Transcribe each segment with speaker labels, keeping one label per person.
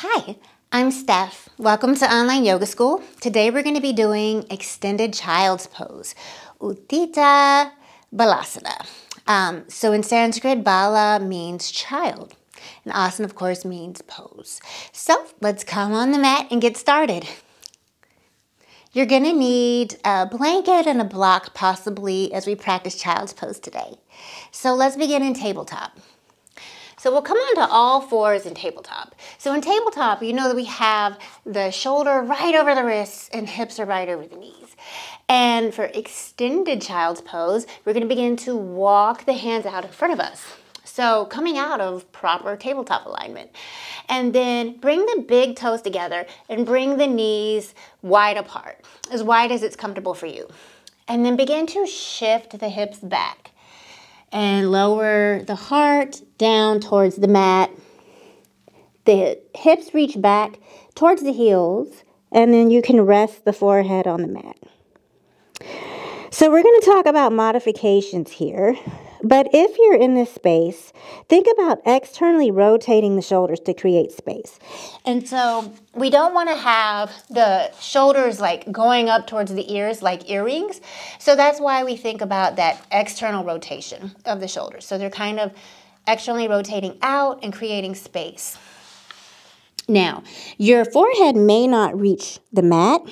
Speaker 1: Hi, I'm Steph. Welcome to Online Yoga School. Today we're going to be doing extended child's pose, Utthita Balasana. So in Sanskrit, Bala means child, and Asana, of course, means pose. So let's come on the mat and get started. You're going to need a blanket and a block possibly as we practice child's pose today. So let's begin in tabletop. So we'll come onto all fours in tabletop. So in tabletop, you know that we have the shoulder right over the wrists and hips are right over the knees. And for extended child's pose, we're going to begin to walk the hands out in front of us. So coming out of proper tabletop alignment. And then bring the big toes together and bring the knees wide apart, as wide as it's comfortable for you. And then begin to shift the hips back. And lower the heart down towards the mat. The hips reach back towards the heels, and then you can rest the forehead on the mat. So we're going to talk about modifications here. But if you're in this space, think about externally rotating the shoulders to create space. And so we don't want to have the shoulders like going up towards the ears like earrings. So that's why we think about that external rotation of the shoulders. So they're kind of externally rotating out and creating space. Now, your forehead may not reach the mat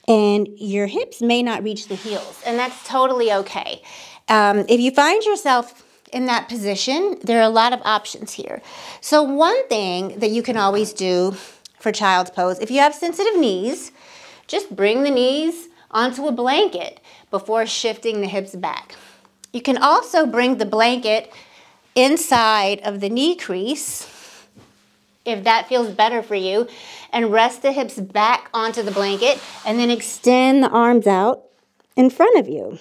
Speaker 1: and your hips may not reach the heels, and that's totally okay. If you find yourself in that position, there are a lot of options here. So one thing that you can always do for child's pose, if you have sensitive knees, just bring the knees onto a blanket before shifting the hips back. You can also bring the blanket inside of the knee crease, if that feels better for you, and rest the hips back onto the blanket, and then extend the arms out in front of you.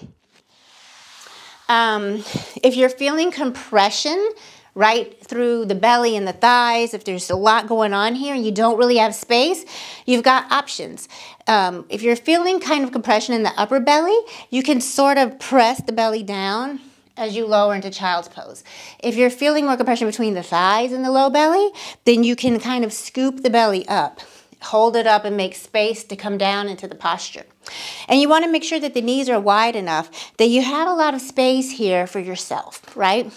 Speaker 1: If you're feeling compression right through the belly and the thighs, if there's a lot going on here and you don't really have space, you've got options. If you're feeling kind of compression in the upper belly, you can sort of press the belly down as you lower into child's pose. If you're feeling more compression between the thighs and the low belly, then you can kind of scoop the belly up. Hold it up and make space to come down into the posture. And you want to make sure that the knees are wide enough that you have a lot of space here for yourself, right?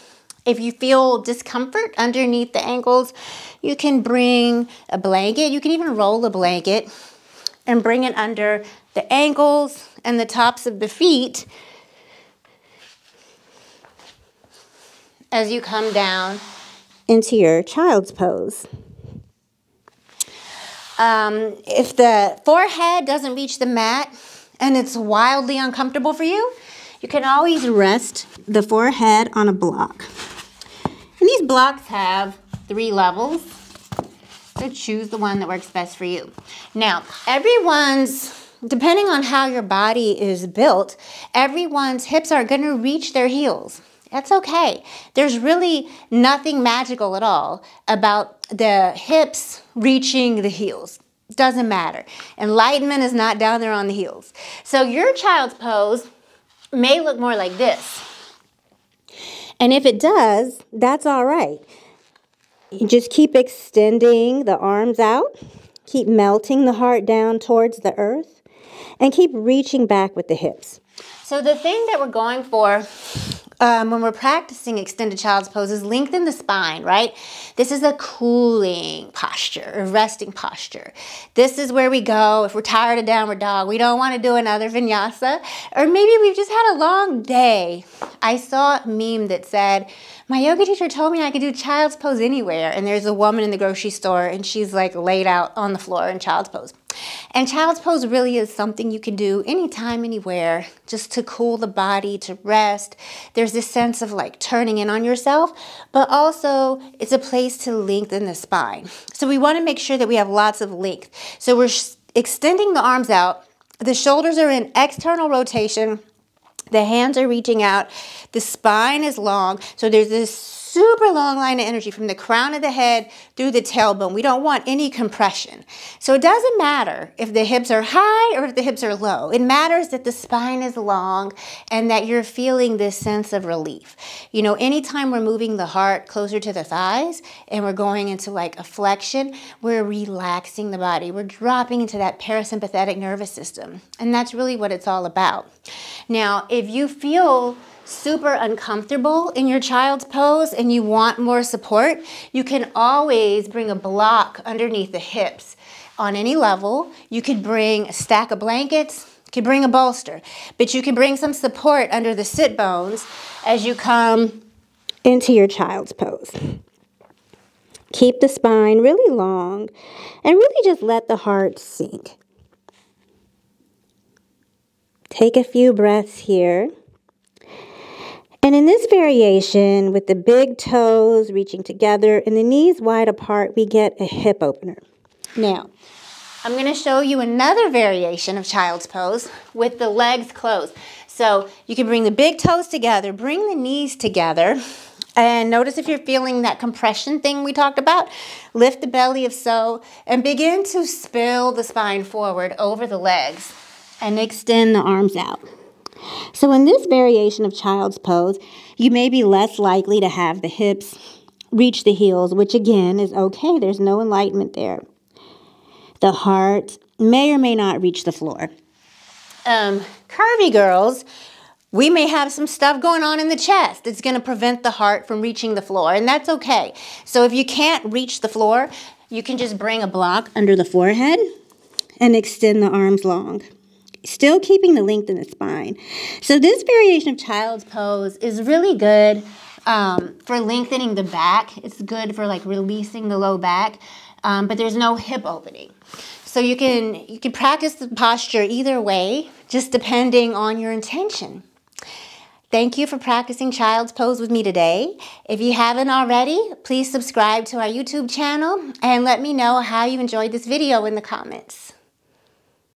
Speaker 1: If you feel discomfort underneath the ankles, you can bring a blanket. You can even roll a blanket and bring it under the ankles and the tops of the feet as you come down into your child's pose. If the forehead doesn't reach the mat and it's wildly uncomfortable for you, you can always rest the forehead on a block. And these blocks have 3 levels, so choose the one that works best for you. Now, depending on how your body is built, everyone's hips are going to reach their heels. That's okay. There's really nothing magical at all about the hips reaching the heels. It doesn't matter. Enlightenment is not down there on the heels. So your child's pose may look more like this. And if it does, that's all right. You just keep extending the arms out. Keep melting the heart down towards the earth. And keep reaching back with the hips. So the thing that we're going for when we're practicing extended child's pose is lengthen the spine, right? This is a cooling posture, a resting posture. This is where we go if we're tired of downward dog. We don't want to do another vinyasa. Or maybe we've just had a long day. I saw a meme that said, my yoga teacher told me I could do child's pose anywhere. And there's a woman in the grocery store and she's like laid out on the floor in child's pose. And child's pose really is something you can do anytime, anywhere, just to cool the body, to rest. There's this sense of like turning in on yourself, but also it's a place to lengthen the spine. So we want to make sure that we have lots of length. So we're extending the arms out. The shoulders are in external rotation. The hands are reaching out. The spine is long. So there's this super long line of energy from the crown of the head through the tailbone. We don't want any compression. So it doesn't matter if the hips are high or if the hips are low. It matters that the spine is long and that you're feeling this sense of relief. You know, anytime we're moving the heart closer to the thighs and we're going into like a flexion, we're relaxing the body. We're dropping into that parasympathetic nervous system. And that's really what it's all about. Now, if you feel super uncomfortable in your child's pose and you want more support, you can always bring a block underneath the hips on any level. You could bring a stack of blankets, you could bring a bolster, but you can bring some support under the sit bones as you come into your child's pose. Keep the spine really long and really just let the heart sink. Take a few breaths here. And in this variation, with the big toes reaching together and the knees wide apart, we get a hip opener. Now, I'm going to show you another variation of child's pose with the legs closed. So you can bring the big toes together, bring the knees together, and notice if you're feeling that compression thing we talked about. Lift the belly if so, and begin to spill the spine forward over the legs and extend the arms out. So in this variation of child's pose, you may be less likely to have the hips reach the heels, which again is okay. There's no enlightenment there. The heart may or may not reach the floor. Curvy girls, we may have some stuff going on in the chest. It's going to prevent the heart from reaching the floor, and that's okay. So if you can't reach the floor, you can just bring a block under the forehead and extend the arms long, still keeping the length in the spine. So this variation of child's pose is really good for lengthening the back. It's good for like releasing the low back, but there's no hip opening. So you can practice the posture either way, just depending on your intention. Thank you for practicing child's pose with me today. If you haven't already, please subscribe to our YouTube channel and let me know how you enjoyed this video in the comments.